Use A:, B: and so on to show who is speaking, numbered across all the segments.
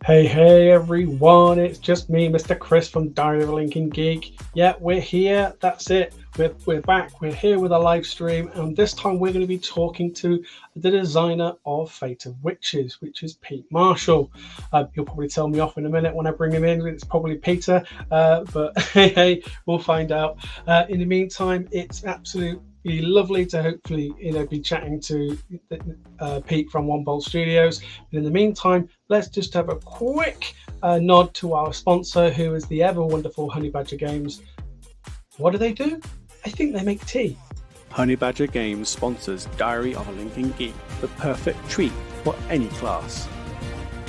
A: Hey everyone, it's just me, Mr. Chris from Diary of a Lincoln Geek. Yeah, we're here, that's it. We're back, we're here with a live stream, and this time we're going to be talking to the designer of Fate of Witches, which is Pete Marshall. He'll probably tell me off in a minute when I bring him in, it's probably Peter, but hey, we'll find out. In the meantime, it's absolutely lovely to hopefully be chatting to Pete from One Bolt Studios. But in the meantime, let's just have a quick nod to our sponsor, who is the ever wonderful Honey Badger Games. What do? I think they make tea.
B: Honey Badger Games sponsors Diary of a Lincoln Geek, the perfect treat for any class.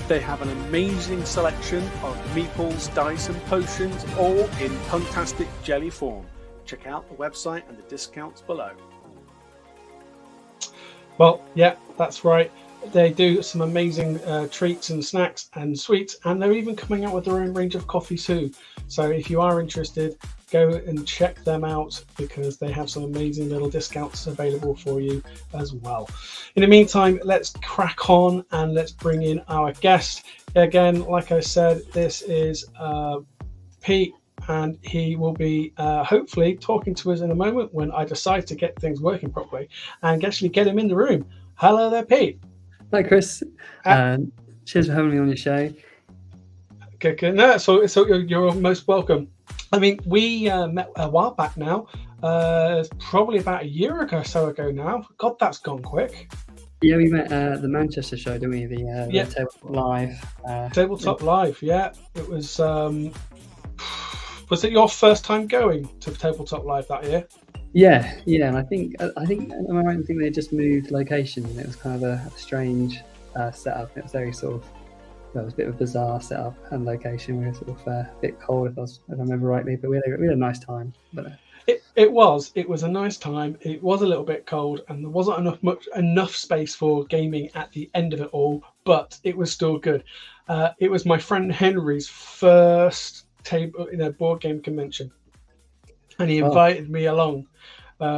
B: They have an amazing selection of meeples, dice and potions, all in fantastic jelly form. Check out the website and the discounts below.
A: Well, yeah, that's right. They do some amazing treats and snacks and sweets, and they're even coming out with their own range of coffee too. So if you are interested, go and check them out because they have some amazing little discounts available for you as well. In the meantime, let's crack on and let's bring in our guest. Again, like I said, this is Pete, and he will be hopefully talking to us in a moment when I decide to get things working properly and actually get him in the room. Hello there, Pete.
C: Hi, Chris. Cheers for having me on your show.
A: Good. No, so you're most welcome. I mean, we met a while back now, probably about a year or so ago now. God, that's gone quick.
C: Yeah, we met at the Manchester show, didn't we? The Tabletop Live.
A: Tabletop Live, yeah. It was. Was it your first time going to Tabletop Live that year?
C: Yeah, and I think am I right in thinking they just moved location? It was kind of a strange setup. It was very sort of, well, it was a bit of a bizarre setup and location. We were sort of a bit cold, if I remember rightly, but we had a nice time. But
A: it was a nice time. It was a little bit cold, and there wasn't enough space for gaming at the end of it all, but it was still good. It was my friend Henry's first board game convention, and he invited me along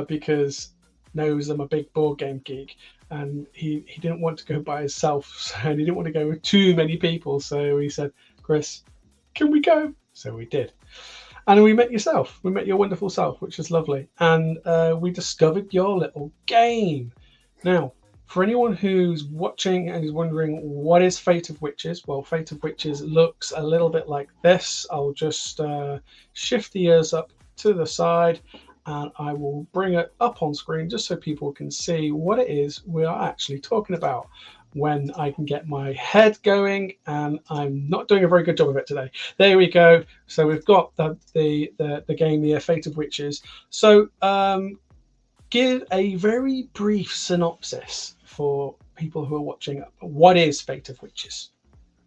A: because knows I'm a big board game geek, and he didn't want to go by himself, and he didn't want to go with too many people, so he said, Chris, can we go? So we did, and we met your wonderful self, which is lovely, and we discovered your little game. Now, for anyone who's watching and is wondering what is Fate of Witches, well, Fate of Witches looks a little bit like this. I'll just shift the ears up to the side, and I will bring it up on screen just so people can see what it is we are actually talking about when I can get my head going, and I'm not doing a very good job of it today. There we go. So we've got the game here, Fate of Witches. So give a very brief synopsis for people who are watching. What is Fate of Witches?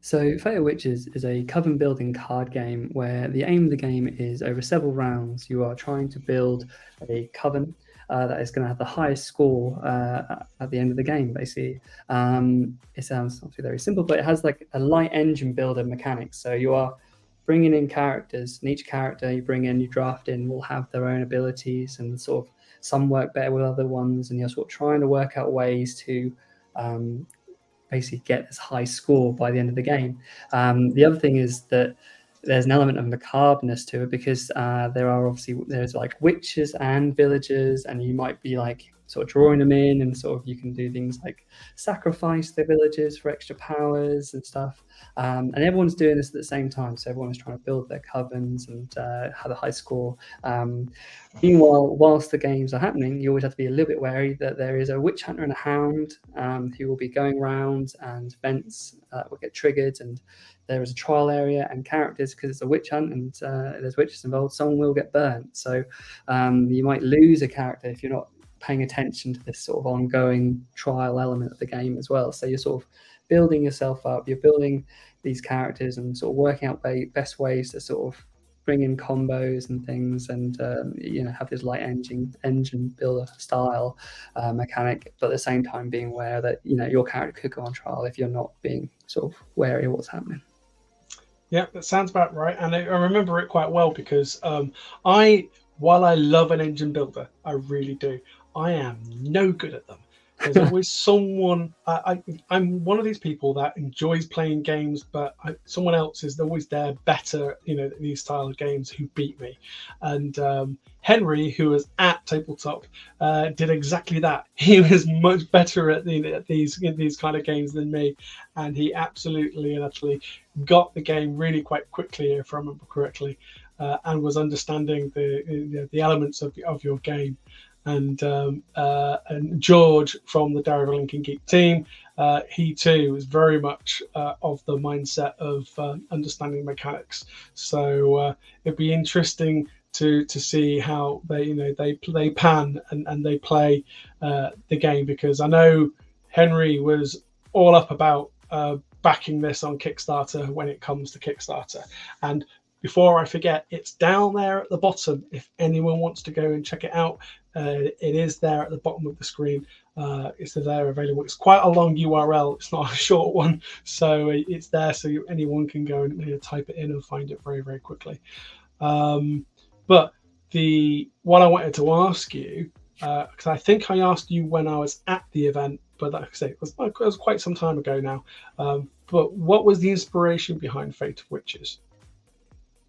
C: So Fate of Witches is a coven building card game where the aim of the game is over several rounds you are trying to build a coven that is going to have the highest score at the end of the game, basically. It sounds obviously very simple, but it has like a light engine builder mechanic. So you are bringing in characters, and each character you bring in, you draft in, will have their own abilities, and sort of some work better with other ones, and you're sort of trying to work out ways to basically get this high score by the end of the game. The other thing is that there's an element of macabreness to it because there's like witches and villagers, and you might be like sort of drawing them in, and sort of you can do things like sacrifice the villagers for extra powers and stuff. And everyone's doing this at the same time, so everyone's trying to build their covens and have a high score. Meanwhile, whilst the games are happening, you always have to be a little bit wary that there is a witch hunter and a hound who will be going around, and events will get triggered, and there is a trial area and characters, because it's a witch hunt and there's witches involved, someone will get burnt. So you might lose a character if you're not paying attention to this sort of ongoing trial element of the game as well. So you're sort of building yourself up, you're building these characters and sort of working out best ways to sort of bring in combos and things, and have this light engine builder style mechanic, but at the same time being aware that your character could go on trial if you're not being sort of wary of what's happening.
A: Yeah, that sounds about right, and I remember it quite well because while I love an engine builder, I really do, I am no good at them. There's always someone. I'm one of these people that enjoys playing games, but someone else is always there better, these style of games, who beat me. And Henry, who was at tabletop, did exactly that. He was much better at these kind of games than me, and he absolutely and utterly got the game really quite quickly, if I remember correctly, and was understanding the elements of your game. And George from the Diary of a Lincoln Geek team, he too was very much of the mindset of understanding mechanics. So it'd be interesting to see how they pan and they play the game, because I know Henry was all up about backing this on Kickstarter when it comes to Kickstarter. And before I forget, it's down there at the bottom if anyone wants to go and check it out. It is there at the bottom of the screen. It's there available. It's quite a long URL. It's not a short one, so it's there so anyone can go and type it in and find it very, very quickly. But what I wanted to ask you, because I think I asked you when I was at the event, but like I say, it was quite some time ago now. But what was the inspiration behind Fate of Witches?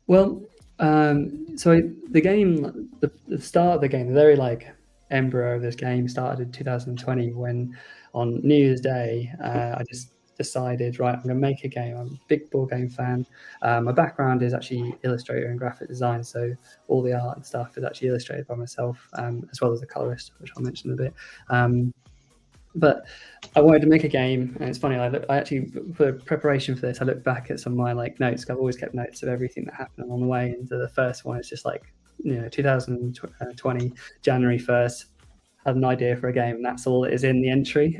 C: Well, so the game, the start of the game, the very embryo of this game started in 2020 when on New Year's Day, I just decided, right, I'm going to make a game. I'm a big board game fan. My background is actually illustrator and graphic design, so all the art and stuff is actually illustrated by myself, as well as a colorist, which I'll mention in a bit. But I wanted to make a game, and it's funny. I actually, for preparation for this, I looked back at some of my notes. I've always kept notes of everything that happened along the way. And the first one is just 2020 January 1st. Had an idea for a game, and that's all it is in the entry.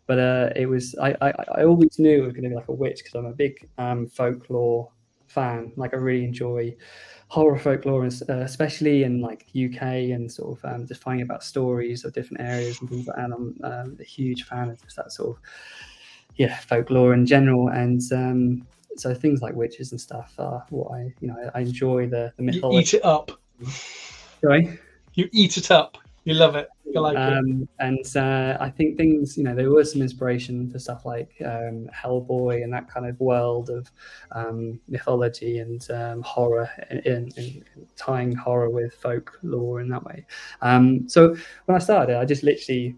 C: But it was I always knew it was going to be like a witch, because I'm a big folklore fan. I really enjoy horror folklore, especially in UK, and sort of just finding about stories of different areas and things like that. I'm a huge fan of just that sort of folklore in general, and so things like witches and stuff are what I enjoy the mythology.
A: You eat it up.
C: Sorry?
A: You eat it up. You love it. You like it.
C: And I think things, there was some inspiration for stuff like Hellboy and that kind of world of mythology and horror, in tying horror with folklore in that way. So when I started, I just literally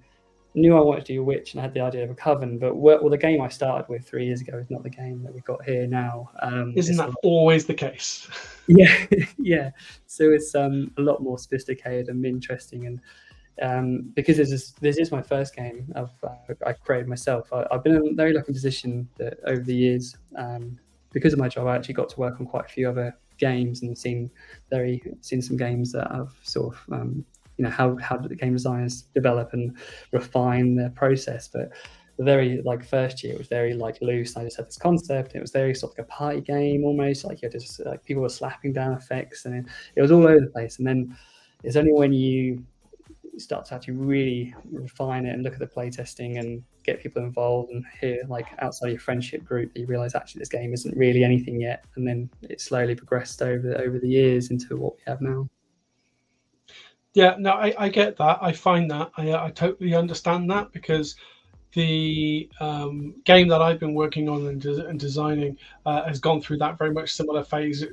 C: knew I wanted to do a witch, and I had the idea of a coven. But the game I started with 3 years ago is not the game that we've got here now.
A: Isn't that always the case?
C: Yeah. So it's a lot more sophisticated and interesting, and because this is my first game I created myself. I've been in a very lucky position that over the years, because of my job, I actually got to work on quite a few other games and seen some games that I've sort of how do the game designers develop and refine their process. But the very first year, it was very loose. I just had this concept. It was very sort of like a party game almost. You had to just people were slapping down effects, and it was all over the place. And then it's only when you start to actually really refine it and look at the playtesting and get people involved and hear outside your friendship group that you realize actually this game isn't really anything yet. And then it slowly progressed over the years into what we have now.
A: Yeah, no, I get that. I find that. I totally understand that, because the game that I've been working on and designing has gone through that very much similar phase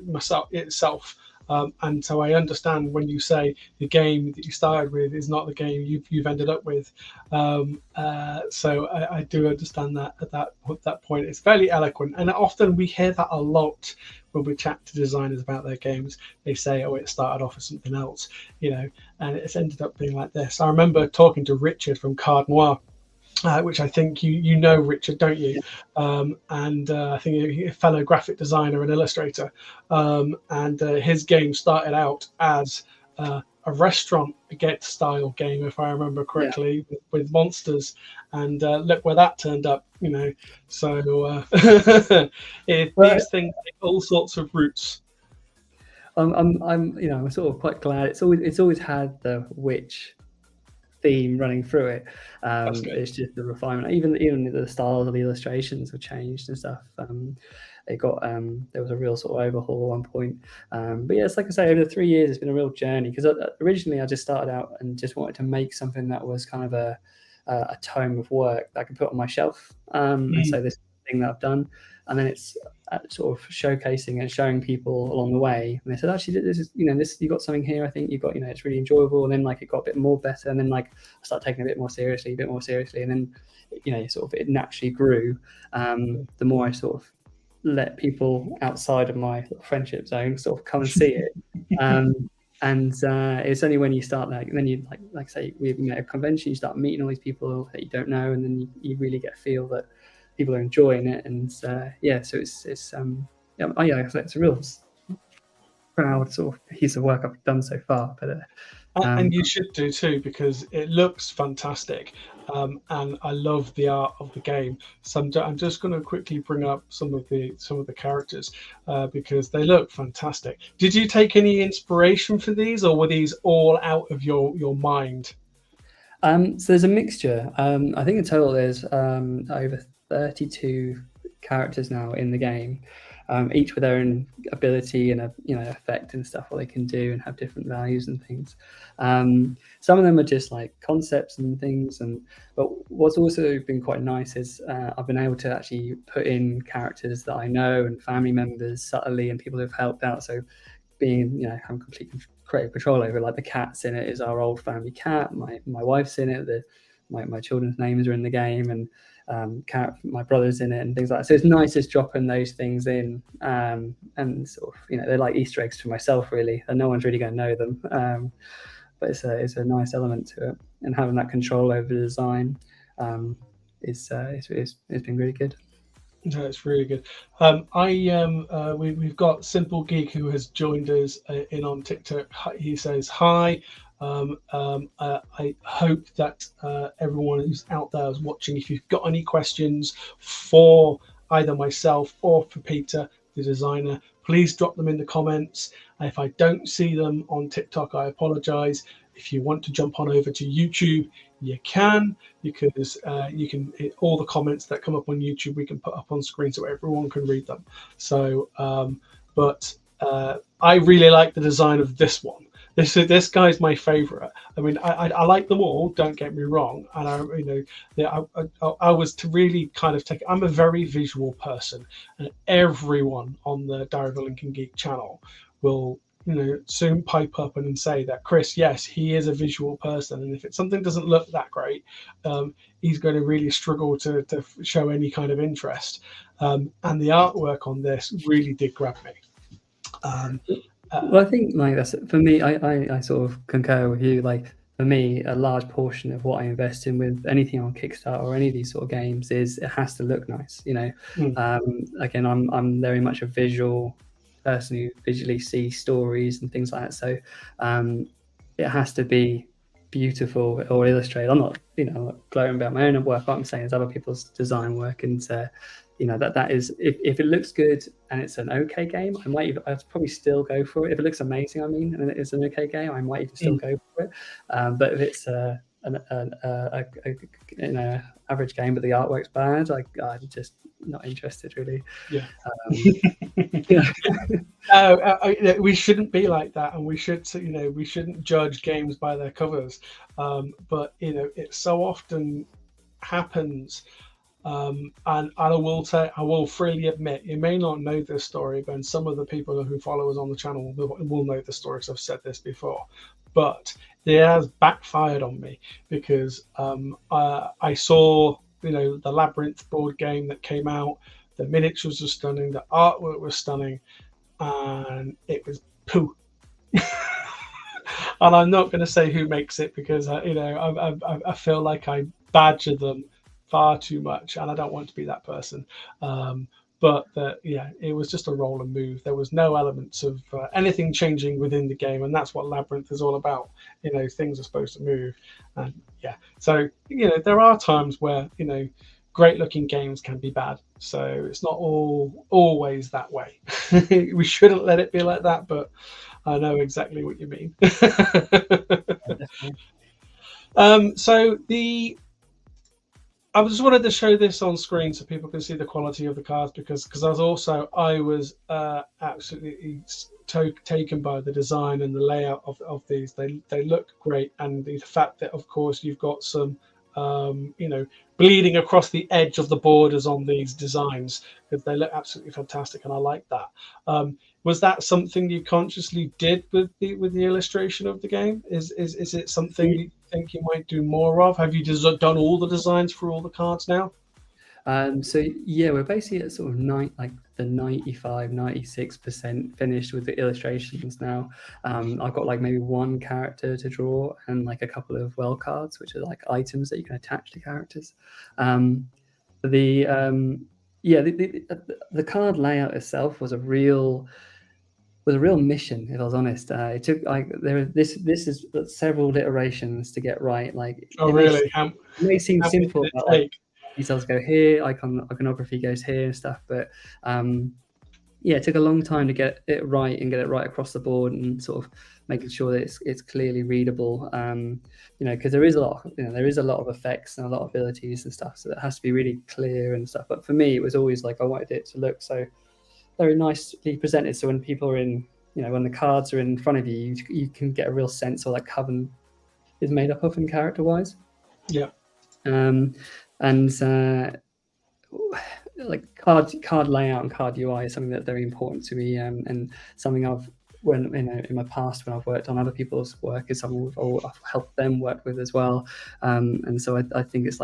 A: itself. And so I understand when you say the game that you started with is not the game you've ended up with. So I do understand that at that point. It's fairly eloquent. And often we hear that a lot when we chat to designers about their games. They say, oh, it started off as something else, and it's ended up being like this. I remember talking to Richard from Card Noir, which I think you know Richard, don't you? And I think a fellow graphic designer and illustrator. And his game started out as a restaurant style game, if I remember correctly, with monsters. And look where that turned up, So these things take all sorts of routes.
C: I'm sort of quite glad. It's always had the witch theme running through it. It's just the refinement. Even the styles of the illustrations have changed and stuff. It got there was a real sort of overhaul at one point. But yeah, it's like I say, over the 3 years, it's been a real journey, because originally I just started out and just wanted to make something that was kind of a a tome of work that I can put on my shelf. And so this thing that I've done, and then it's sort of showcasing and showing people along the way. And they said, actually, this is, this, you got something here. I think you've got, it's really enjoyable. And then like it got a bit more better. And then like I started taking it a bit more seriously. And then, sort of it naturally grew. The more I sort of let people outside of my friendship zone sort of come and see it. And it's only when you start then you like say we a convention, you start meeting all these people that you don't know, and then you really get a feel that people are enjoying it. And so it's a real proud sort of piece of work I've done so far. But
A: and you should do too, because it looks fantastic, and I love the art of the game. So I'm just going to quickly bring up some of the characters because they look fantastic. Did you take any inspiration for these, or were these all out of your mind?
C: So there's a mixture. I think in total there's over 32 characters now in the game. Each with their own ability and effect and stuff, what they can do and have different values and things. Some of them are just like concepts and things, but what's also been quite nice is I've been able to actually put in characters that I know and family members subtly, and people who've helped out. So being having complete creative control over, like the cat's in it is our old family cat. My wife's in it. My children's names are in the game, and my brother's in it and things like that. So it's nice just dropping those things in, and sort of they're like Easter eggs for myself really, and no one's really going to know them. But it's a nice element to it, and having that control over the design it's been really good.
A: No, it's really good. We've got Simple Geek who has joined us in on TikTok. He says hi. I hope that everyone who's out there is watching, if you've got any questions for either myself or for Peter, the designer, please drop them in the comments. If I don't see them on TikTok, I apologize. If you want to jump on over to YouTube, you can, because you can, all the comments that come up on YouTube we can put up on screen so everyone can read them. So but I really like the design of this one. This guy's my favorite. I mean, I like them all, don't get me wrong, and I was to really kind of take, I'm a very visual person, and everyone on the Diary of a Lincoln Geek channel will soon pipe up and say that Chris, yes, he is a visual person, and if something doesn't look that great, he's going to really struggle to show any kind of interest. And the artwork on this really did grab me.
C: Well, I think like that's for me. I sort of concur with you. Like for me, a large portion of what I invest in with anything on Kickstarter or any of these sort of games is it has to look nice. Again, I'm very much a visual person who visually sees stories and things like that. So it has to be beautiful or illustrated. I'm not gloating about my own work. What I'm saying is other people's design work, and that is, if it looks good and it's an okay game, I'd probably still go for it. If it looks amazing, and it's an okay game, I might even still go for it. But if it's an average game but the artwork's bad, I'm just not interested really.
A: We shouldn't be like that, and we shouldn't judge games by their covers, but it so often happens. And I will freely admit, you may not know this story, but some of the people who follow us on the channel will know the story, because I've said this before. But it has backfired on me, because I saw the Labyrinth board game that came out. The miniatures were stunning, the artwork was stunning, and it was poo. And I'm not going to say who makes it, because I feel like I badger them far too much, and I don't want to be that person. But it was just a roll and move. There was no elements of anything changing within the game, and that's what Labyrinth is all about. Things are supposed to move, and so there are times where great looking games can be bad. So it's not always that way. We shouldn't let it be like that, but I know exactly what you mean. I just wanted to show this on screen so people can see the quality of the cards, because I was absolutely taken by the design and the layout of these. They look great, and the fact that of course you've got some bleeding across the edge of the borders on these designs, because they look absolutely fantastic, and I like that. Was that something you consciously did with the illustration of the game? Is it something you think you might do more of? Have you just done all the designs for all the cards now?
C: So yeah, we're basically at sort of 95-96% finished with the illustrations now. I've got like maybe one character to draw and like a couple of well cards, which are like items that you can attach to characters. The card layout itself was a real mission, if I was honest. It took this is several iterations to get right. Like,
A: really?
C: It may seem simple,
A: but
C: like details go here, iconography goes here and stuff, but it took a long time to get it right and get it right across the board, and sort of making sure that it's clearly readable. Because there is a lot of effects and a lot of abilities and stuff, so it has to be really clear and stuff. But for me, it was always like I wanted it to look so very nicely presented, so when people are in, when the cards are in front of you, you can get a real sense of like Coven is made up of in character wise.
A: Yeah.
C: Like card layout and card UI is something that's very important to me, and something in my past when I've worked on other people's work is something I've helped them work with as well. And so I think it's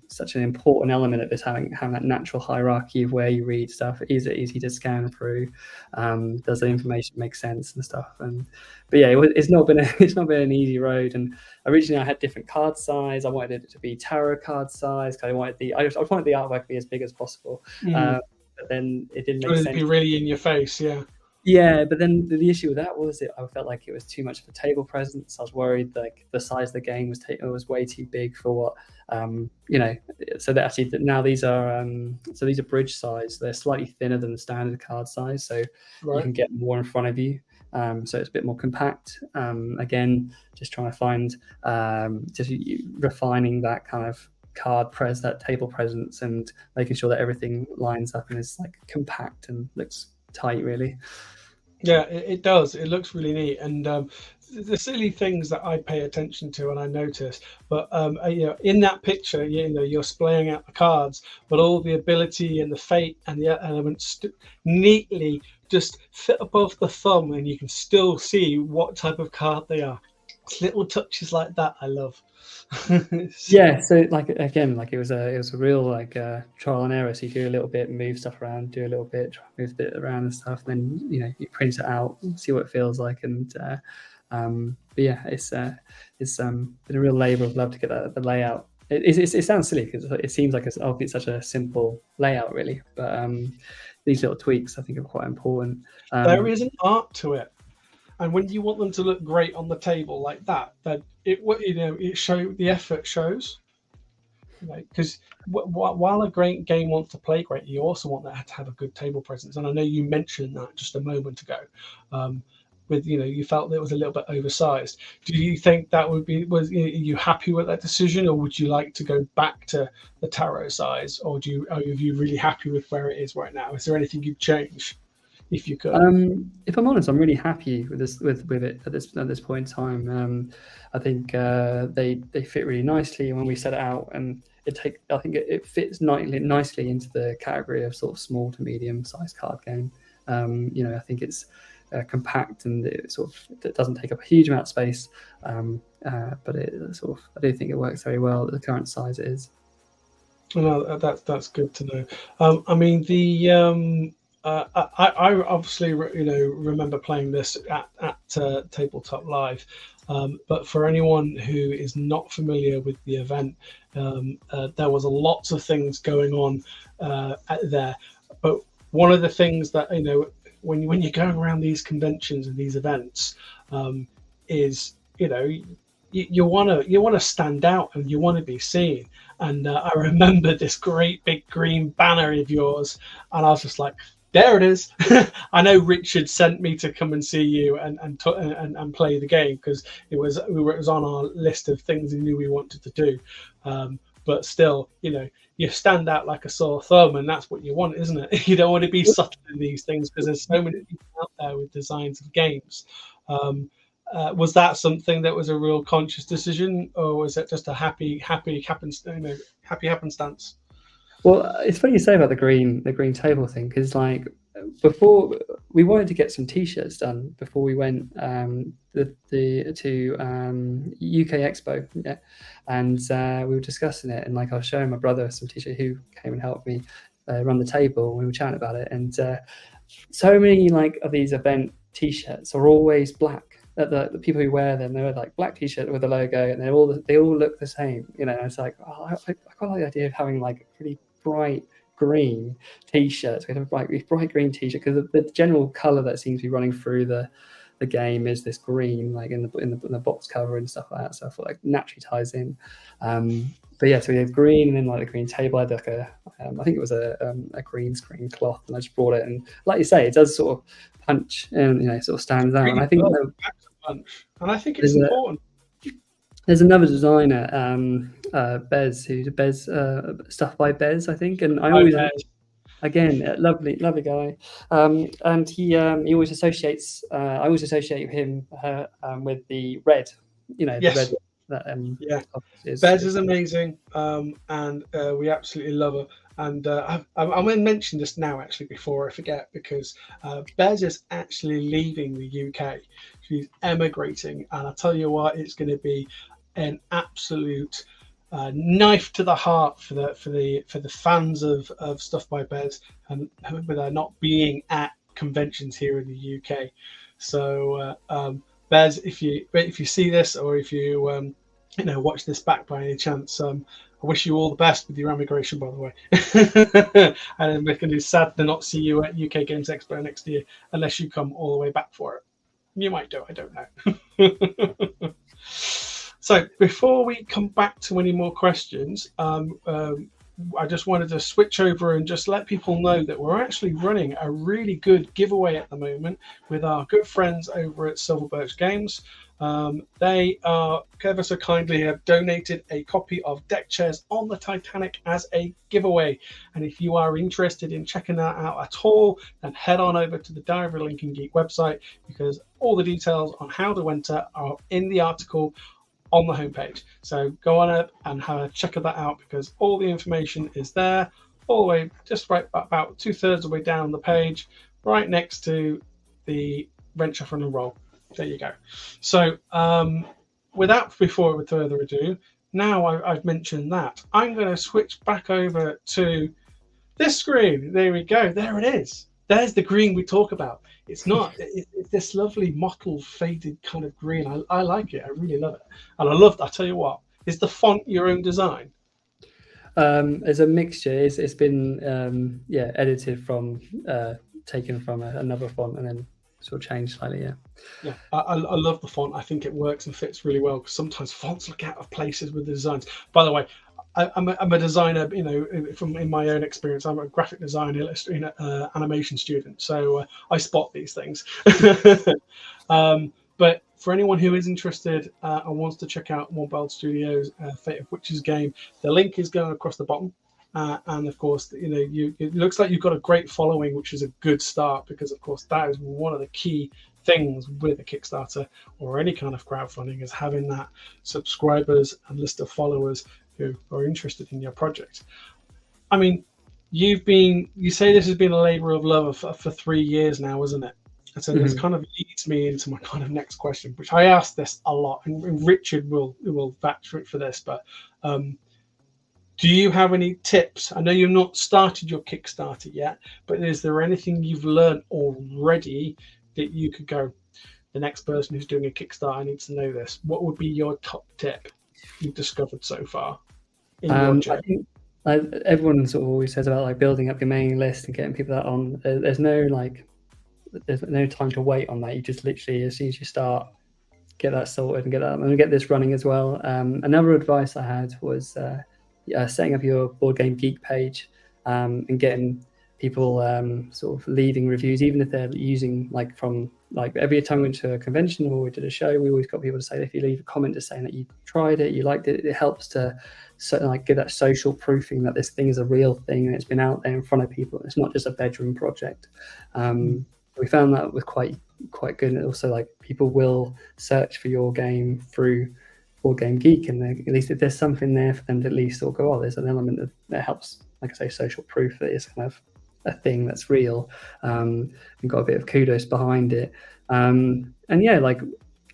C: such an important element of this, having that natural hierarchy of where you read stuff. Is it easy to scan through? Does the information make sense and stuff? But yeah, it's not been an easy road. And originally I had different card size. I wanted it to be tarot card size, because I wanted the artwork to be as big as possible. But then it didn't make sense.
A: It'd be really in your face, yeah.
C: Yeah, but then the issue with that was I felt like it was too much of a table presence. I was worried like the size of the game was way too big for what So that actually now these are bridge size. They're slightly thinner than the standard card size, so you can get more in front of you. So it's a bit more compact. Again, just trying to find just refining that kind of that table presence, and making sure that everything lines up and is like compact and looks tight, really.
A: Yeah, it does. It looks really neat, and the silly things that I pay attention to and I notice. But in that picture, you're splaying out the cards, but all the ability and the fate and the elements neatly just fit above the thumb, and you can still see what type of card they are. Little touches like that, I love.
C: Yeah, so it was a real trial and error. So you do a little bit, move stuff around, do a little bit, try move a bit around and stuff, and then you print it out, see what it feels like, and but yeah, it's been a real labour of love to get the layout. It sounds silly because it seems like it's such a simple layout, really, but these little tweaks I think are quite important.
A: There is an art to it. And when you want them to look great on the table like that, then the effort shows. Because while a great game wants to play great, you also want that to have a good table presence. And I know you mentioned that just a moment ago. You felt that it was a little bit oversized. Do you think that are you happy with that decision, or would you like to go back to the tarot size, or are you really happy with where it is right now? Is there anything you'd change? If you could.
C: If I'm honest, I'm really happy with it at this point in time. I think they fit really nicely when we set it out, and I think it fits nicely into the category of sort of small to medium sized card game. I think it's compact, and it doesn't take up a huge amount of space, but I do think it works very well at the current size it is.
A: Well, that's good to know. I mean I obviously remember playing this at Tabletop Live, but for anyone who is not familiar with the event, there was lots of things going on there. But one of the things that when you're going around these conventions and these events, is you want to stand out and you want to be seen. And I remember this great big green banner of yours, and I was just like, there it is. I know Richard sent me to come and see you and play the game, because it was on our list of things he knew we wanted to do. But still, you stand out like a sore thumb, and that's what you want, isn't it? You don't want to be subtle in these things, because there's so many people out there with designs of games. was that something that was a real conscious decision, or was it just a happy happenstance?
C: Well, it's funny you say about the green table thing, because like before we wanted to get some t-shirts done before we went to UK Expo, yeah, and we were discussing it, and like I was showing my brother some t-shirt who came and helped me run the table. We were chatting about it, and so many like of these event t-shirts are always black. The people who wear them, they're like black t-shirt with the logo, and they all look the same. You know, it's like, oh, I quite like the idea of having like a pretty bright green t-shirts. We have a bright green t-shirt, because the general color that seems to be running through the game is this green, like in the box cover and stuff like that. So I feel like naturally ties in. But yeah, so we have green, and then like the green table. I had like I think it was a green screen cloth, and I just brought it. And like you say, it does sort of punch and, you know, sort of stands out. And I think
A: punch, and I think it's important.
C: There's another designer, Bez, who's Bez Stuff by Bez, I think, and I always again lovely guy, and he always associates. I always associate him with the red, you know,
A: yes.
C: the red.
A: Yeah, Bez is amazing, and we absolutely love her. And I'm going to mention this now, actually, before I forget, because Bez is actually leaving the UK. She's emigrating, and I tell you what, it's going to be an absolute knife to the heart for the fans of Stuff by Bez, and with her not being at conventions here in the UK. So Bez, if you see this, or if you watch this back by any chance, I wish you all the best with your emigration, by the way. And we're going to be sad to not see you at UK Games Expo next year, unless you come all the way back for it. You might do, I don't know. So before we come back to any more questions, I just wanted to switch over and just let people know that we're actually running a really good giveaway at the moment with our good friends over at Silver Birch Games. They are ever so kindly have donated a copy of Deck Chairs on the Titanic as a giveaway. And if you are interested in checking that out at all, then head on over to the Diary of a Lincoln Geek website, because all the details on how to enter are in the article on the homepage. So go on up and have a check of that out, because all the information is there, all the way just right about 2/3 of the way down the page, right next to the Rent, Shuffle and Roll. There you go. So without further ado, now I've mentioned that, I'm going to switch back over to this screen. There we go. There it is. There's the green we talk about. It's not. It's this lovely mottled, faded kind of green. I like it. I really love it. And I tell you what, is the font your own design?
C: It's a mixture. It's been edited from taken from another font and then sort of changed slightly.
A: Yeah, I love the font. I think it works and fits really well, because sometimes fonts look out of places with the designs. By the way, I'm a designer, in my own experience. I'm a graphic design, animation student, so I spot these things. But for anyone who is interested and wants to check out Mobile Studios' Fate of Witches game, the link is going across the bottom. And of course, it looks like you've got a great following, which is a good start, because of course that is one of the key things with a Kickstarter or any kind of crowdfunding, is having that subscribers and list of followers who are interested in your project. I mean, you say this has been a labor of love for 3 years now, isn't it? And so this kind of leads me into my kind of next question, which I ask this a lot, and Richard will vouch for this, but do you have any tips? I know you've not started your Kickstarter yet, but is there anything you've learned already that you could go, the next person who's doing a Kickstarter needs to know this? What would be your top tip you've discovered so far in your journey?
C: I think everyone sort of always says about like building up your mailing list and getting people that on. There's no time to wait on that. You just literally, as soon as you start, get that sorted and get this running as well. Another advice I had was setting up your Board Game Geek page and getting people sort of leaving reviews, even if they're using every time we went to a convention or we did a show, we always got people to say, if you leave a comment just saying that you tried it, you liked it, it helps to give that social proofing that this thing is a real thing and it's been out there in front of people. It's not just a bedroom project. We found that was quite quite good. And also, like, people will search for your game through Board Game Geek, and at least if there's something there for them to at least sort of go, oh, there's an element that helps, like I say, social proof that it's kind of a thing that's real, and got a bit of kudos behind it. And yeah, like,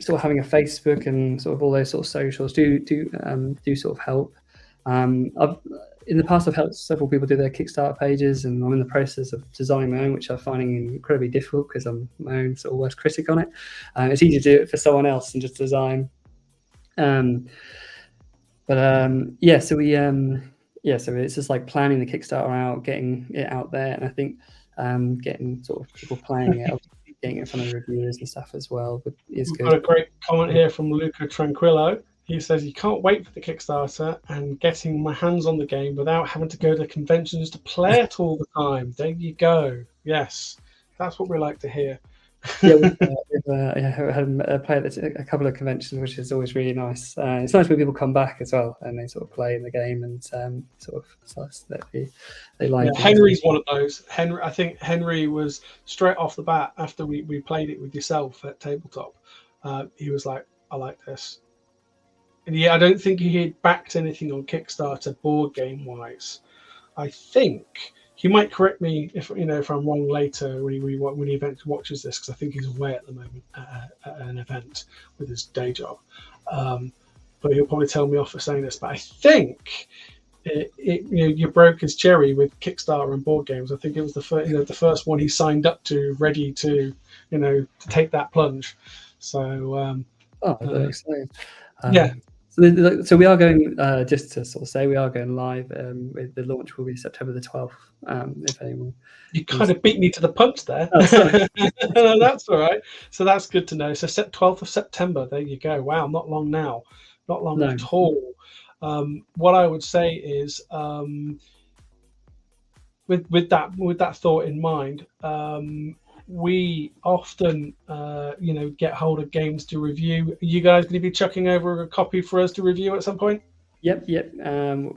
C: sort of having a Facebook and sort of all those sort of socials do sort of help. In the past, I've helped several people do their Kickstarter pages, and I'm in the process of designing my own, which I'm finding incredibly difficult because I'm my own sort of worst critic on it. It's easy to do it for someone else and just design. So it's just like planning the Kickstarter out, getting it out there, and I think getting sort of people playing it, getting it in front of reviewers and stuff as well is good.
A: We've got a great comment here from Luca Tranquillo. He says he can't wait for the Kickstarter and getting my hands on the game without having to go to conventions to play it all the time. There you go. Yes, that's what we like to hear.
C: We've had played at a couple of conventions, which is always really nice. It's nice when people come back as well and they sort of play in the game and sort of that they like.
A: Yeah, Henry's one of those. I think Henry was straight off the bat after we played it with yourself at Tabletop. He was like, I like this. And yeah, I don't think he had backed anything on Kickstarter board game wise. I think he might correct me if I'm wrong later when he eventually watches this, because I think he's away at the moment at an event with his day job. But he'll probably tell me off for saying this. But I think you broke his cherry with Kickstarter and board games. I think it was the first one he signed up to, ready to to take that plunge. So
C: exciting.
A: Yeah.
C: So we are going, just to sort of say, we are going live. With the launch will be September the 12th. If anyone,
A: you kind of beat me to the punch there. No, that's all right. So that's good to know. So 12th of September. There you go. Wow, not long now. Not long at all. What I would say is, with that thought in mind, we often get hold of games to review. Are you guys going to be chucking over a copy for us to review at some point?
C: Yep.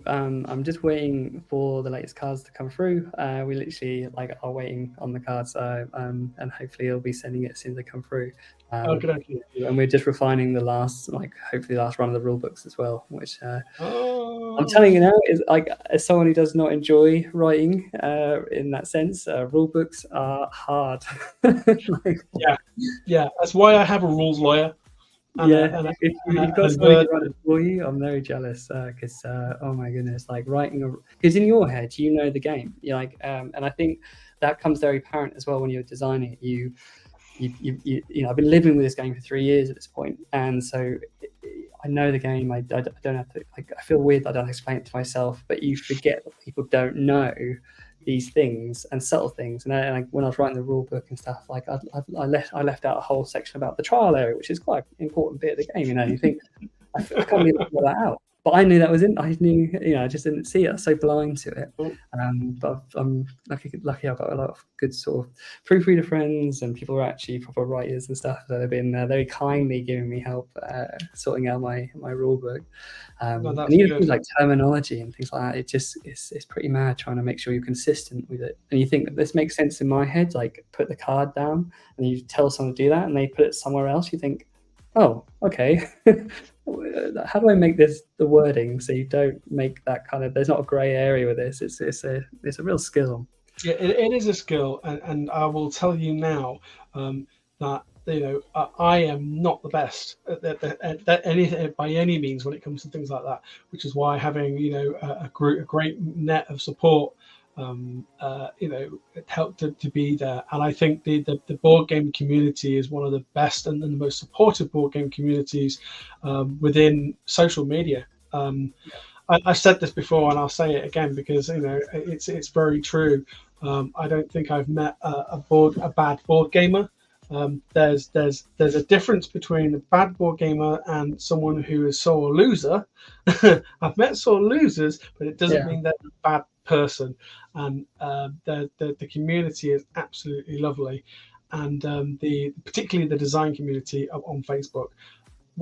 C: I'm just waiting for the latest cards to come through. We literally are waiting on the cards, and hopefully I'll be sending it as soon as they come through.
A: Good.
C: And we're just refining the last run of the rule books as well, which I'm telling you now is, as someone who does not enjoy writing in that sense, rule books are hard.
A: Yeah, that's why I have a rules lawyer.
C: If you've got somebody to write it for you, I'm very jealous, because oh my goodness, writing because in your head you know the game, and I think that comes very apparent as well when you're designing it. You I've been living with this game for 3 years at this point, and so I know the game. I don't have to I feel weird that I don't explain it to myself, but you forget that people don't know these things and subtle things. And when I was writing the rule book and stuff, I left out a whole section about the trial area, which is quite an important bit of the game. You think I can't believe I put that out, but I knew that was in. I knew, I just didn't see it. I was so blind to it. But I'm lucky. I've got a lot of good sort of proofreader friends and people who are actually proper writers and stuff. So they've been very kindly giving me help sorting out my rule book. And even things like terminology and things like that, it's pretty mad trying to make sure you're consistent with it. And you think that this makes sense in my head, put the card down, and you tell someone to do that, and they put it somewhere else. You think, oh, okay. How do I make this the wording so you don't make that kind of? There's not a grey area with this. It's a real skill.
A: Yeah, it is a skill, and I will tell you now that I am not the best at anything by any means when it comes to things like that. Which is why having a great net of support it helped to be there. And I think the board game community is one of the best and the most supportive board game communities within social media. I've said this before and I'll say it again because it's very true. I don't think I've met a bad board gamer. There's a difference between a bad board gamer and someone who is sore loser. I've met sore losers, but it doesn't mean they're a bad person. And the community is absolutely lovely, and particularly the design community on Facebook.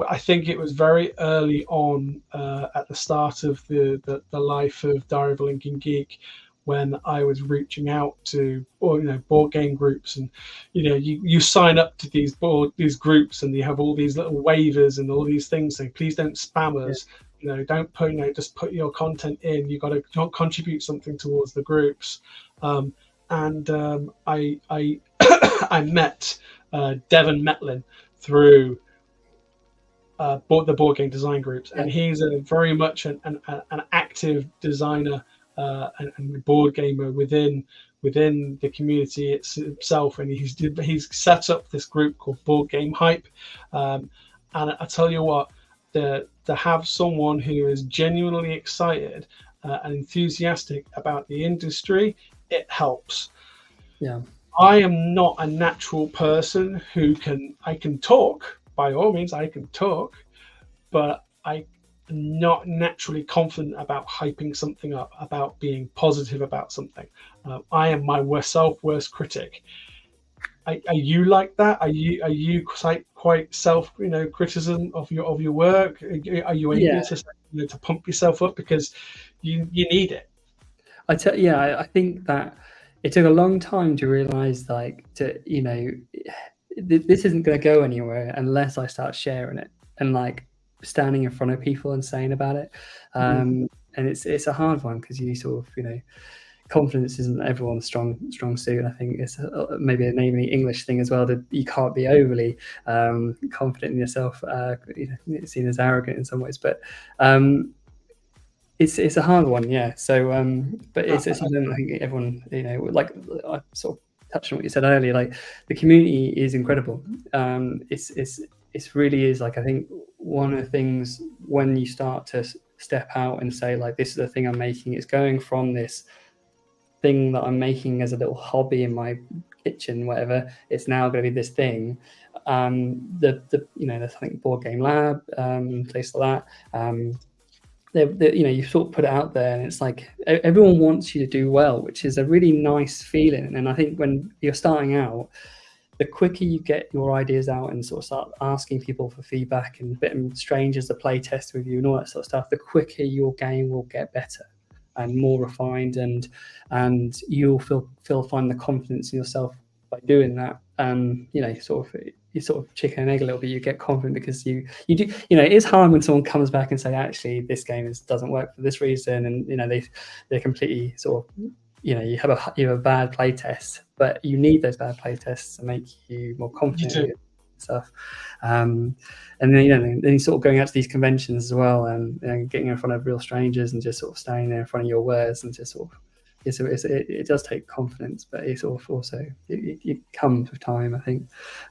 A: I think it was very early on at the start of the life of Diary of a Linking Geek when I was reaching out to, or board game groups, and you sign up to these groups, and you have all these little waivers and all these things saying, please don't spam us. Don't put, just put your content in. You got to contribute something towards the groups. I I met Devon Metlin through the board game design groups, and he's very much an active designer and board gamer within the community itself, and he's set up this group called Board Game Hype, and I tell you what, to have someone who is genuinely excited and enthusiastic about the industry, it helps.
C: Yeah,
A: I am not a natural person I can talk. By all means, I can talk, but I'm not naturally confident about hyping something up, about being positive about something. I am my worst critic. Are you like that? Are you quite self criticism of your work? Are you able to pump yourself up because you need it?
C: I think that it took a long time to realize, this isn't going to go anywhere unless I start sharing it and standing in front of people and saying about it. And it's a hard one because you sort of, confidence isn't everyone's strong suit. And I think it's maybe a namely English thing as well, that you can't be overly confident in yourself, seen as arrogant in some ways. But it's a hard one, yeah. So, but it's something I think everyone, I sort of touched on what you said earlier. The community is incredible. It's really is I think one of the things when you start to step out and say this is the thing I'm making, it's going from this thing that I'm making as a little hobby in my kitchen, whatever, it's now going to be this thing. The I think Board Game Lab, place like that. You sort of put it out there, and it's everyone wants you to do well, which is a really nice feeling. And I think when you're starting out, the quicker you get your ideas out and sort of start asking people for feedback and getting strangers to play test with you and all that sort of stuff, the quicker your game will get better and more refined, and you'll find the confidence in yourself by doing that. You sort of chicken and egg a little bit. You get confident because you do. It is hard when someone comes back and say, actually, this game doesn't work for this reason, and they're completely sort of. You have a bad play test, but you need those bad play tests to make you more confident and stuff. And then you sort of going out to these conventions as well, and getting in front of real strangers and just sort of standing there in front of your wares and just sort of. It does take confidence, but it's sort of also it comes with time, I think.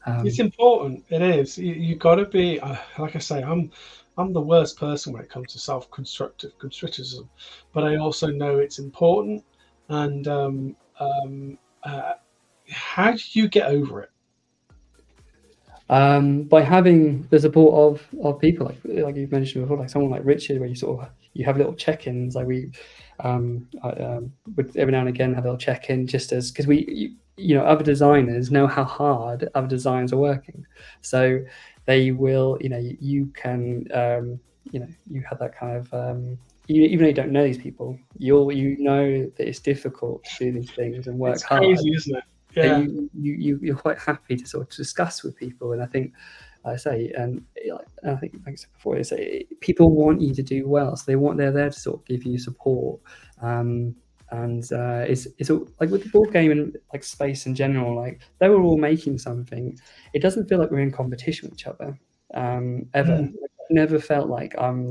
A: It's important. It is. You got to be like I say. I'm the worst person when it comes to self-constructive criticism, but I also know it's important. And how did you get over it?
C: By having the support of people like you've mentioned before, like someone like Richard, where you have little check-ins. We would every now and again have a little check-in, just as because other designers know how hard other designers are working, so they will you can you have that kind of. Even though you don't know these people, you know that it's difficult to do these things and work hard.
A: It's crazy, isn't it? Yeah.
C: You're quite happy to sort of discuss with people, and I think, like I say, and I think like I said before, people want you to do well, so they're there to sort of give you support. It's all, with the board game and space in general, they were all making something. It doesn't feel like we're in competition with each other ever. I've never felt like I'm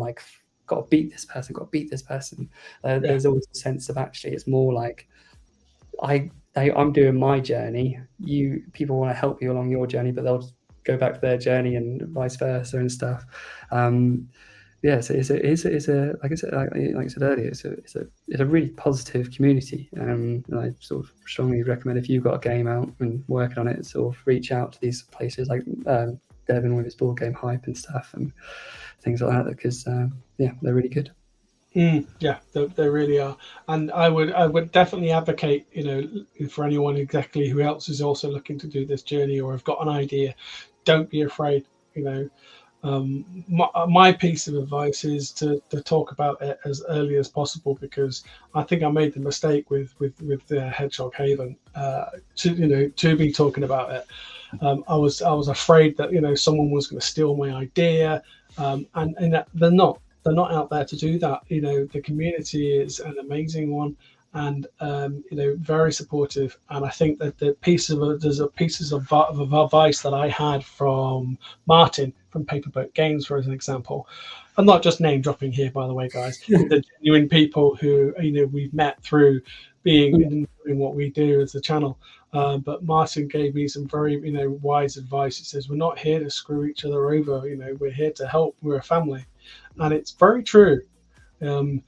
C: got to beat this person. There's always a sense of actually it's more like I'm doing my journey. People want to help you along your journey, but they'll go back to their journey and vice versa and stuff. So it's a like I said earlier, it's a really positive community. And I sort of strongly recommend, if you've got a game out and working on it, sort of reach out to these places like Devon with his Board Game Hype and stuff and things like that, because they're really good.
A: They really are. And I would definitely advocate, for anyone exactly who else is also looking to do this journey or have got an idea, don't be afraid. My piece of advice is to talk about it as early as possible, because I think I made the mistake with Hedgehog Haven to be talking about it. I was afraid that someone was going to steal my idea, and that they're not out there to do that. The community is an amazing one, and very supportive. And I think that there's a pieces of advice that I had from Martin from Paperboat Games, for an example. I'm not just name dropping here, by the way, guys. The genuine people who we've met through being and doing what we do as a channel. But Martin gave me some very wise advice. He says, we're not here to screw each other over. We're here to help. We're a family, and it's very true. And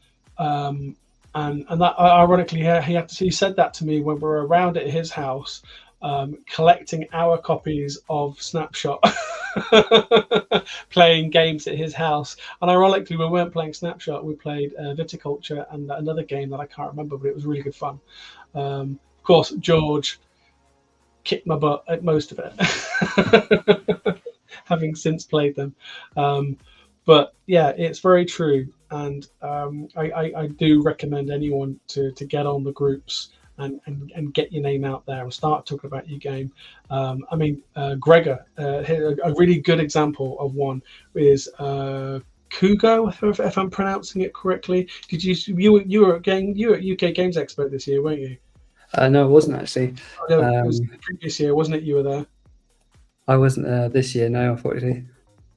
A: that ironically, he said that to me when we were around at his house, collecting our copies of Snapshot, playing games at his house. And ironically, we weren't playing Snapshot. We played Viticulture and another game that I can't remember, but it was really good fun. Of course, George kicked my butt at most of it, having since played them. But yeah, it's very true. And I do recommend anyone to get on the groups and get your name out there and start talking about your game. Gregor, a really good example of one is Kugo, if I'm pronouncing it correctly. Did you were at UK Games Expo this year, weren't you?
C: No, it wasn't actually.
A: It was the previous year, wasn't it? You were there.
C: I wasn't there this year, no, unfortunately.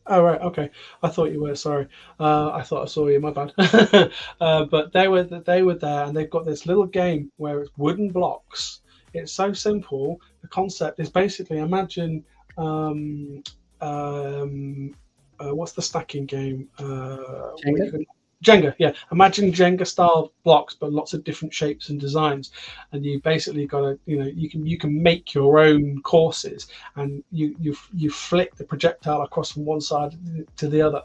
A: Oh, right, okay. I thought you were. Sorry, I thought I saw you. My bad. But they were there, and they've got this little game where it's wooden blocks. It's so simple. The concept is basically imagine what's the stacking game? Jenga, yeah. Imagine Jenga-style blocks, but lots of different shapes and designs, and you basically got to, you can make your own courses, and you flick the projectile across from one side to the other,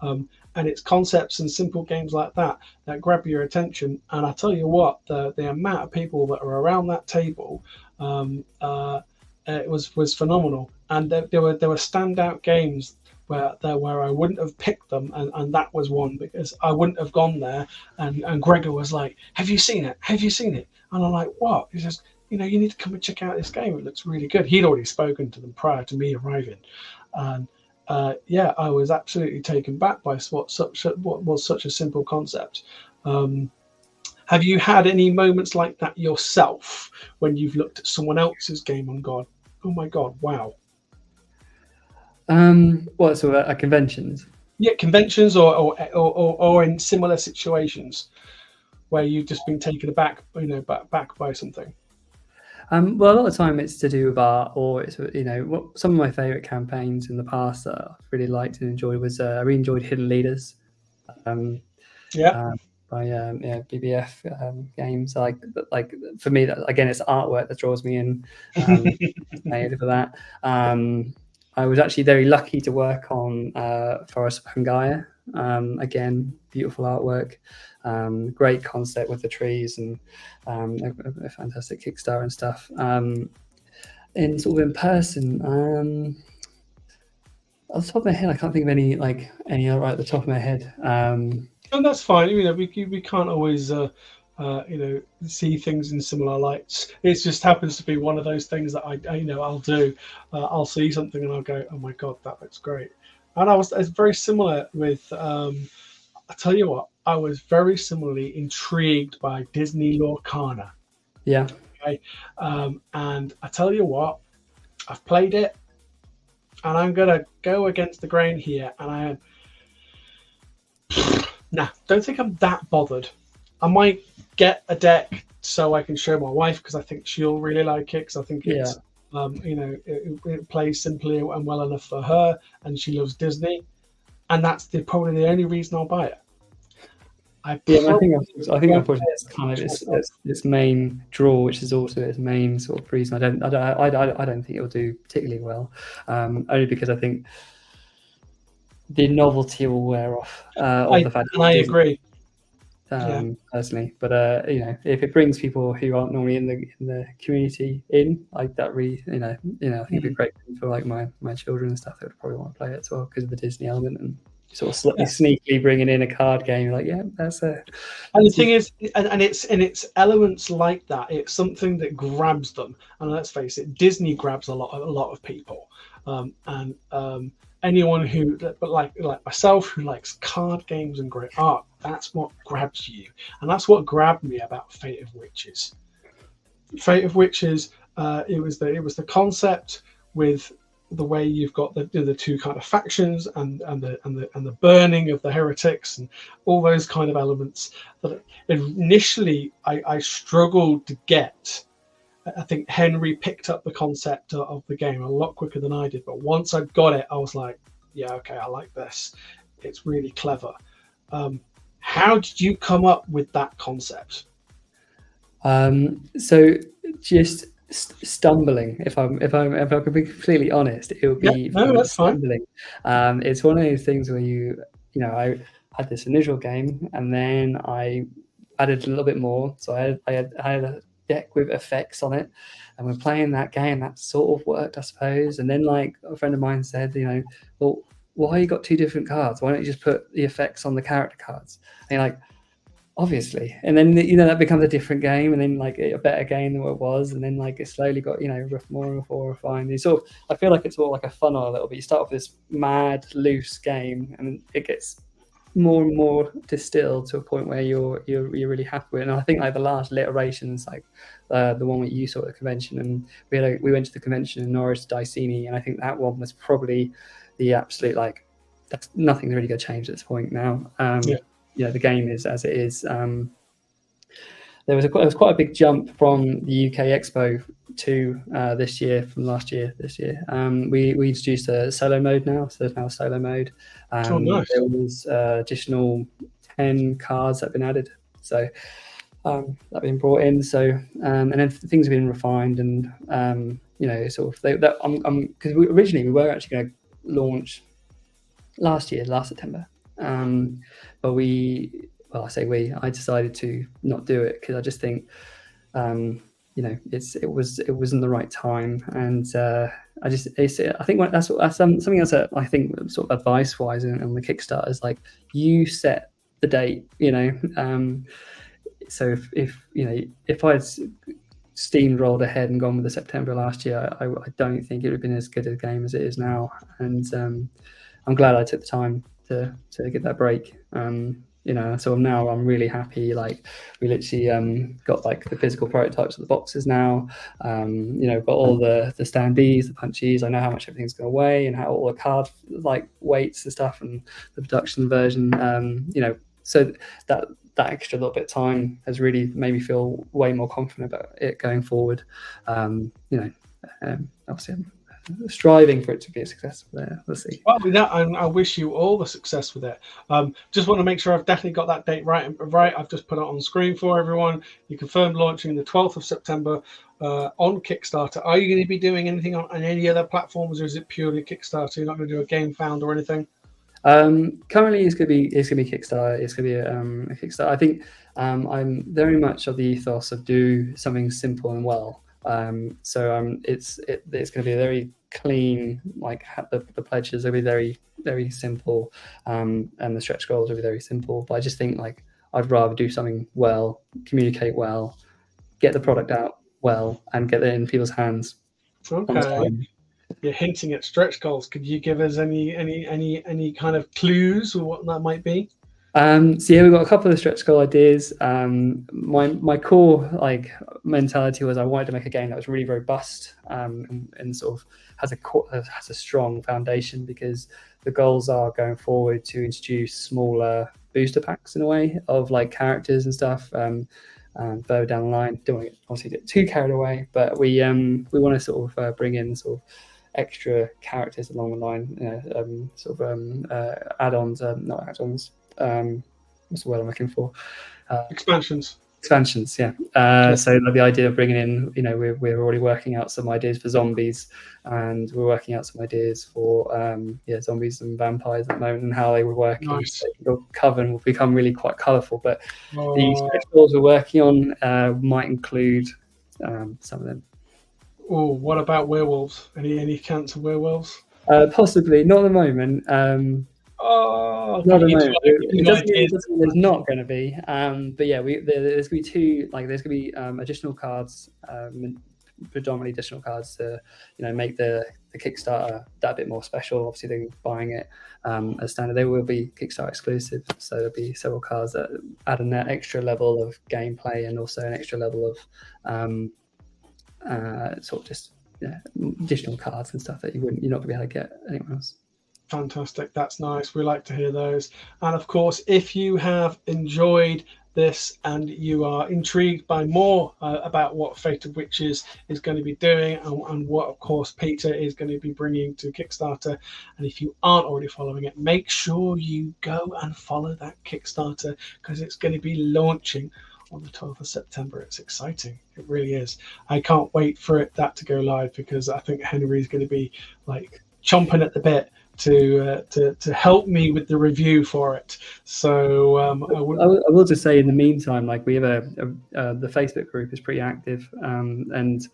A: and it's concepts and simple games like that grab your attention. And I tell you what, the amount of people that are around that table, it was phenomenal, and there were standout games where I wouldn't have picked them, and that was one, because I wouldn't have gone there. And Gregor was like, have you seen it? And I'm like, what? He says, you need to come and check out this game. It looks really good. He'd already spoken to them prior to me arriving. And I was absolutely taken back by what was such a simple concept. Have you had any moments like that yourself when you've looked at someone else's game and gone, oh my God, wow?
C: What sort of conventions?
A: Yeah, conventions or in similar situations where you've just been taken aback, back by something.
C: Well, a lot of the time it's to do with art, or it's some of my favorite campaigns in the past that I've really liked and enjoyed was I really enjoyed Hidden Leaders. By BBF games. Like for me, that again, it's artwork that draws me in. Made for that. I was actually very lucky to work on Forest of Pangaea. Again, beautiful artwork, great concept with the trees, and a fantastic Kickstarter and stuff. In person, off the top of my head, I can't think of any right at the top of my head. And
A: that's fine. We can't always see things in similar lights. It just happens to be one of those things that I'll do. I'll see something and I'll go, oh my God, that looks great. And it's very similar with, I tell you what, I was very similarly intrigued by Disney Lorcana.
C: Yeah.
A: Okay. And I tell you what, I've played it, and I'm going to go against the grain here. And I am, don't think I'm that bothered. I might get a deck so I can show my wife, because I think she'll really like it, because I think it's it plays simply and well enough for her, and she loves Disney, and that's probably the only reason I'll buy it. I think unfortunately it's kind of its main draw, which is also its main sort of reason. I don't think it'll do particularly well, only because I think the novelty will wear off. I agree.
C: personally. But if it brings people who aren't normally in the community in, like that, really, I think it'd be great for like my children and stuff. They would probably want to play it as well because of the Disney element and sort of sneakily bringing in a card game. Like, that's a.
A: And the thing is, and it's elements like that. It's something that grabs them. And let's face it, Disney grabs a lot of people. Anyone who, but like myself, who likes card games and great art, that's what grabs you, and that's what grabbed me about Fate of Witches. Fate of Witches, it was the concept with the way you've got the two kind of factions and the burning of the heretics and all those kind of elements that initially I struggled to get. I think Henry picked up the concept of the game a lot quicker than I did. But once I got it, I was like, yeah, okay, I like this. It's really clever. How did you come up with that concept?
C: So just stumbling. If I can be completely honest, it would be
A: that's
C: stumbling. Fine. It's one of those things where I had this initial game and then I added a little bit more. So I had a deck with effects on it, and we're playing that game. That sort of worked, I suppose. And then like a friend of mine said, well, why you got two different cards? Why don't you just put the effects on the character cards? And like, obviously. And then that becomes a different game, and then like a better game than what it was, and then like it slowly got more and more refined. I feel like it's all like a funnel a little bit. You start off this mad loose game, and it gets more and more distilled to a point where you're really happy with it. And I think like the last iterations, like the one that you saw at the convention, and we went to the convention in Norwich to Dicini, and I think that one was probably the absolute, like, that's nothing's really going to change at this point now. The game is as it is. There was quite a big jump from the UK Expo to this year, from last year. This year, we introduced a solo mode now, so there's now a solo mode.
A: Nice.
C: There was additional 10 cards that have been added, so that have been brought in. So and then things have been refined, and sort of because originally we were actually going to launch last September, but I decided to not do it because I just think, it wasn't the right time, and I think that's something else that I think sort of advice wise on the Kickstarter is like, you set the date, so if I'd steamrolled ahead and gone with the September last year, I don't think it would have been as good a game as it is now, and I'm glad I took the time to get that break. So now I'm really happy. Like, we literally got like the physical prototypes of the boxes now. Got all the standees, the punchies. I know how much everything's going to weigh and how all the card like weights and stuff, and the production version. So that extra little bit of time has really made me feel way more confident about it going forward. Obviously, I'm striving for it to be a success. We'll see.
A: Well, with that, I wish you all the success with it. Just want to make sure I've definitely got that date right. I've just put it on screen for everyone. You confirmed launching the 12th of September on Kickstarter. Are you going to be doing anything on any other platforms, or is it purely Kickstarter? You're not going to do a game found or anything?
C: Currently, it's gonna be Kickstarter. It's gonna be a Kickstarter. I think I'm very much of the ethos of do something simple and well. It's going to be a very clean, like the pledges will be very, very simple, and the stretch goals will be very simple. But I just think like I'd rather do something well, communicate well, get the product out well, and get it in people's hands.
A: Okay. You're hinting at stretch goals. Could you give us any kind of clues or what that might be?
C: We've got a couple of stretch goal ideas. My core like mentality was I wanted to make a game that was really robust, and sort of has a strong foundation, because the goals are going forward to introduce smaller booster packs in a way of like characters and stuff. Further down the line, don't want to obviously get too carried away, but we want to sort of bring in sort of extra characters along the line, add-ons, not add-ons. What's the word I'm looking for?
A: Expansions.
C: Expansions, yeah. So the idea of bringing in, we're already working out some ideas for zombies, and we're working out some ideas for zombies and vampires at the moment and how they were working.
A: Nice.
C: So the coven will become really quite colourful, but
A: Oh.
C: the specials we're working on might include some of them.
A: Oh, what about werewolves? Any chance of werewolves?
C: Possibly, not at the moment. Not at the moment. It doesn't mean there's not going to be. But yeah, there's going to be two. Like, there's going to be additional cards, predominantly additional cards to make the Kickstarter that bit more special. Obviously, they're buying it as standard. They will be Kickstarter exclusive, so there'll be several cards that add an extra level of gameplay and also an extra level of sort of just additional cards and stuff that you're not going to be able to get anywhere else.
A: Fantastic. That's nice. We like to hear those. And of course, if you have enjoyed this and you are intrigued by more about what Fate of Witches is going to be doing and what, of course, Peter is going to be bringing to Kickstarter, and if you aren't already following it, make sure you go and follow that Kickstarter, because it's going to be launching on the 12th of September. It's exciting. It really is. I can't wait for that to go live, because I think Henry's going to be like chomping at the bit to help me with the review for it. So I
C: will just say, in the meantime, like, we have the Facebook group is pretty active, and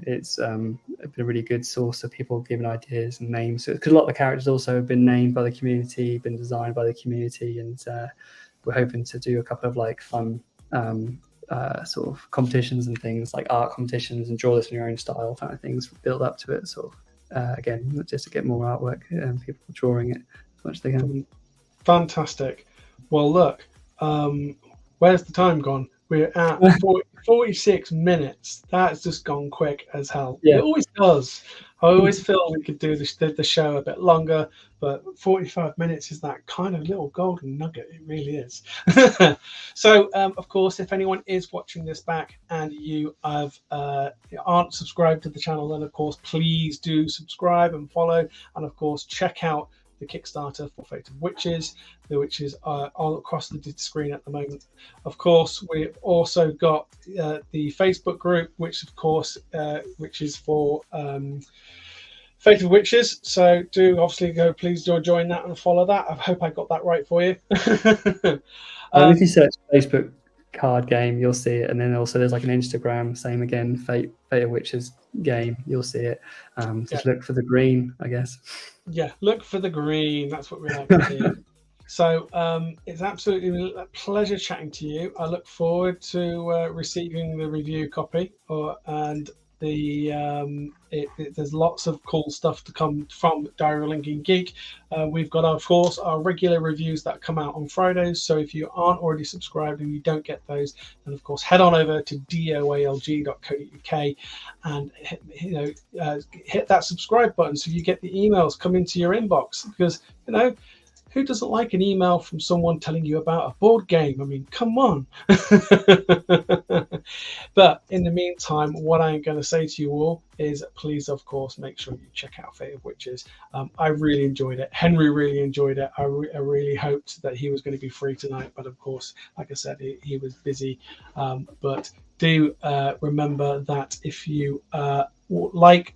C: it's been a really good source of people giving ideas and names, because a lot of the characters also have been named by the community, been designed by the community, and we're hoping to do a couple of like fun sort of competitions and things, like art competitions and draw this in your own style kind of things, build up to it, sort of again, just to get more artwork and people drawing it as much as they can.
A: Fantastic. Well, look, where's the time gone? We're at 46 minutes. That's just gone quick as hell. Yeah. It always does. I always feel we could do the show a bit longer, but 45 minutes is that kind of little golden nugget. It really is. So, of course, if anyone is watching this back and you aren't subscribed to the channel, then, of course, please do subscribe and follow. And, of course, check out the Kickstarter for Fate of Witches. The witches are all across the screen at the moment. Of course, we've also got the Facebook group, which of course which is for Fate of Witches. So do obviously please join that and follow that. I hope I got that right for you.
C: If you search Facebook card game, you'll see it, and then also there's like an Instagram, same again, Fate of Witches game, you'll see it. Just look for the green, I guess. Yeah,
A: look for the green. That's what we like to hear. So it's absolutely a pleasure chatting to you. I look forward to receiving the review copy, and there's lots of cool stuff to come from Diary of a Linking Geek. We've got, of course, our regular reviews that come out on Fridays. So if you aren't already subscribed and you don't get those, then of course head on over to doalg.co.uk and hit that subscribe button so you get the emails come into your inbox, because who doesn't like an email from someone telling you about a board game? I mean, come on. But in the meantime, what I'm going to say to you all is, please, of course, make sure you check out Fate of Witches. I really enjoyed it. Henry really enjoyed it. I really hoped that he was going to be free tonight, but of course, like I said, he was busy. But do remember that if you like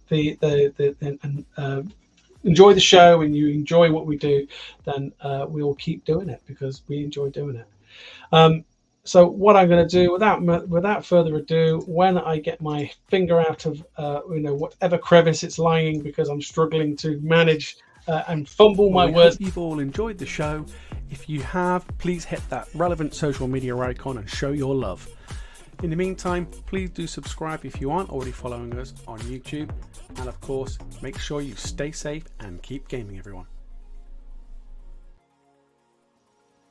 A: enjoy the show and you enjoy what we do, then we will keep doing it, because we enjoy doing it. So what I'm going to do, without further ado, when I get my finger out of whatever crevice it's lying, because I'm struggling to manage and fumble my words.
B: You've all enjoyed the show. If you have, please hit that relevant social media icon and show your love. In the meantime, please do subscribe if you aren't already following us on YouTube. And of course, make sure you stay safe and keep gaming, everyone.